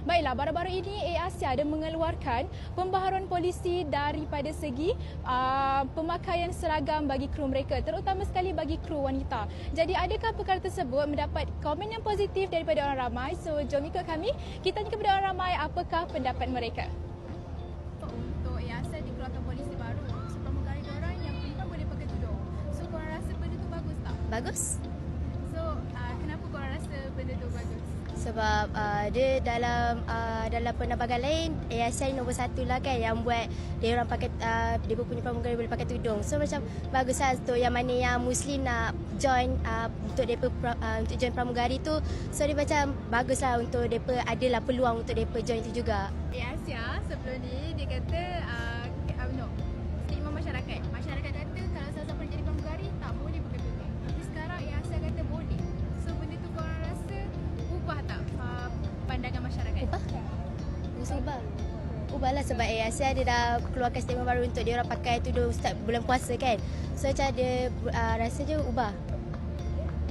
Baiklah, baru-baru ini Air-Asia ada mengeluarkan pembaharuan polisi daripada segi pemakaian seragam bagi kru mereka, terutama sekali bagi kru wanita. Jadi adakah perkara tersebut mendapat komen yang positif daripada orang ramai? So jom ikut kami, kita tanya kepada orang ramai apakah pendapat mereka. Untuk Air-Asia dikeluarkan polisi baru, so pramugari diorang yang perempuan boleh pakai tudung. So korang rasa benda tu bagus tak? Bagus So kenapa korang rasa benda tu bagus? sebab dia dalam penerbangan lain ASEAN nombor 1 lah kan yang buat dia orang pakai dia punya pramugari boleh pakai tudung. So macam bagus lah untuk yang mana yang Muslim nak join untuk depa untuk join pramugari tu. So dia macam bagus lah untuk depa adalah peluang untuk depa join tu juga. Air-Asia sebelum ni dia kata stigma masyarakat. Masyarakat kata kalau siapa nak jadi pramugari tak boleh pakai tudung. Tapi sekarang Air-Asia kata boleh. So benda tu korang rasa ubah tak pandangan masyarakat? Ubah lah sebab ASEAN dia dah keluarkan statement baru untuk dia orang pakai tudung start bulan puasa kan. So macam dia rasa je ubah.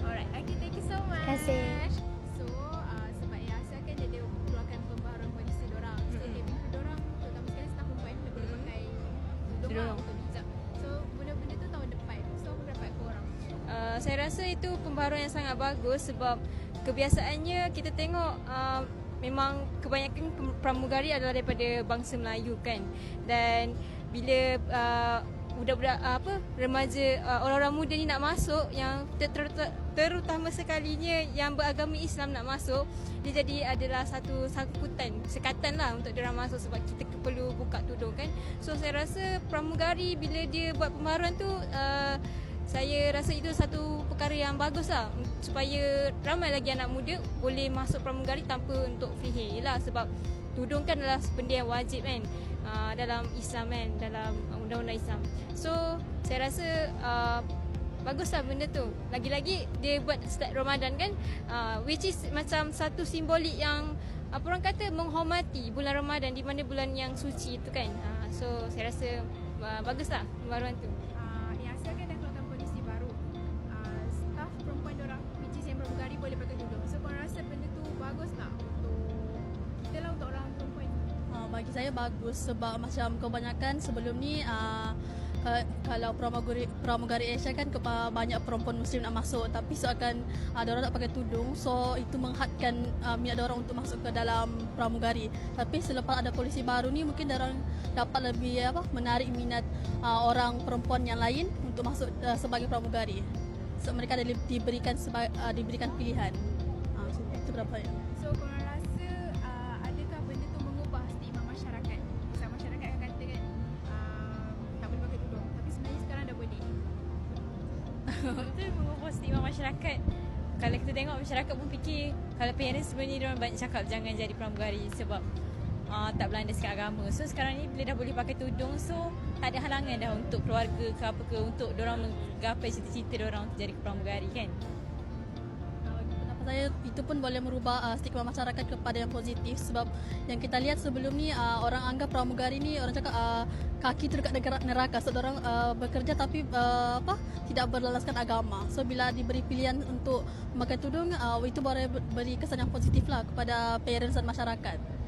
Alright, okay, thank you so much. Terima kasih. So, sebab Air-Asia kan dia ada keluarkan pembaharuan polisi diorang. So, cabin crew diorang, terutama sekali staf perempuan, dia boleh pakai tudung lah untuk hijab. So, benda-benda tu tahun depan. So, apa pendapat korang? Saya rasa itu pembaharuan yang sangat bagus sebab kebiasaannya kita tengok memang kebanyakan pramugari adalah daripada bangsa Melayu kan, dan bila budak-budak remaja orang-orang muda ni nak masuk yang terutama sekalinya yang beragama Islam nak masuk, dia jadi adalah satu sekatan lah untuk diorang masuk sebab kita perlu buka tudung kan. So saya rasa pramugari bila dia buat pembaharuan tu saya rasa itu satu perkara yang bagus lah supaya ramai lagi anak muda boleh masuk pramugari tanpa untuk fihir lah, sebab tudung kan adalah benda yang wajib kan dalam Islam kan, dalam undang-undang Islam. So saya rasa bagus lah benda tu. Lagi-lagi dia buat start Ramadan kan, which is macam satu simbolik yang apa orang kata menghormati bulan Ramadan di mana bulan yang suci tu kan. So saya rasa bagus lah pembaharuan tu. Air-Asia kan dah keluarkan polisi baru. Staf perempuan diorang, which is yang pramugari boleh pakai tudung. So, korang rasa benda tu bagus tak untuk kita lah, untuk orang perempuan? Bagi saya bagus sebab macam kebanyakan sebelum ni kalau pramugari Asia kan banyak perempuan Muslim nak masuk, tapi seakan diorang tak pakai tudung, so itu menghadkan minat diorang untuk masuk ke dalam pramugari. Tapi selepas ada polisi baru ni mungkin diorang dapat lebih menarik minat orang perempuan yang lain untuk masuk sebagai pramugari. So mereka diberikan pilihan. So, itu berapa ya? So, korang rasa adakah benda tu mengubah stigma masyarakat? Sebab masyarakat akan kata kan tak boleh pakai tudung, tapi sebenarnya sekarang dah boleh. Itu mengubah stigma masyarakat. Kalau kita tengok masyarakat pun fikir kalau parents sebenarnya diorang banyak cakap jangan jadi pramugari sebab tak berlandaskan agama. So sekarang ni bila dah boleh pakai tudung, so tak ada halangan dah untuk keluarga ke apa ke untuk diorang menggapai cita-cita diorang untuk jadi pramugari kan. Pendapat saya itu pun boleh merubah stigma masyarakat kepada yang positif, sebab yang kita lihat sebelum ni orang anggap pramugari ni orang cakap kaki tu dekat neraka, so orang bekerja tapi tidak berlandaskan agama. So bila diberi pilihan untuk memakai tudung, itu boleh beri kesan yang positif lah kepada parents dan masyarakat.